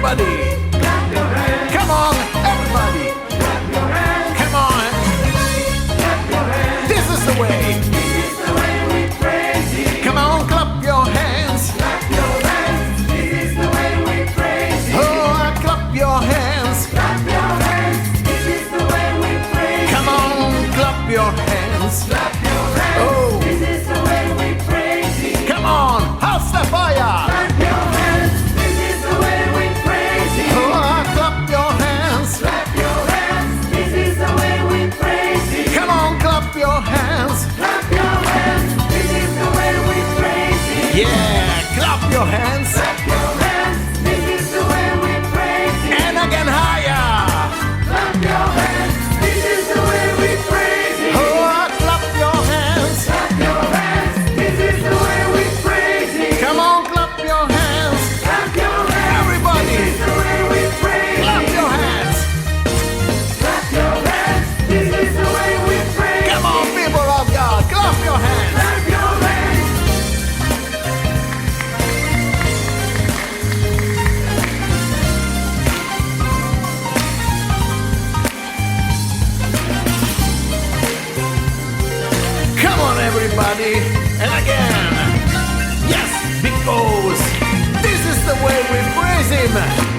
everybody. Clap your hands. Come on, everybody. Clap your hands. Come on. Clap your hands. This is the way. This is the way we praise Him. Come on, clap your hands. Clap your hands. This is the way we praise Him. Oh, clap your hands. Clap your hands. This is the way we praise Him. Come on, clap your hands. Clap your hands. Oh. This is the way we praise Him. Come on, house the fire. Clap your hands. This is the way we praise Him. Oh, clap your hands. Clap your hands. This is the way we praise Him. Come on, clap your hands. Clap your hands. This is the way we praise Him. Yeah, clap your hands. Clap your hands. This is the way we praise Him. And again higher. Clap your hands. This is the way we praise Him. Oh, clap your hands. Clap your hands. This is the way we praise Him. Come on, clap your hands. Clap your hands. Everybody. This is the way we praise Clap Him. your hands. Clap your hands. This is the way we praise Come on, Him. people of God, clap your hands. Clap your hands. Come on, everybody. And again. Yes, because this is the way we praise Him.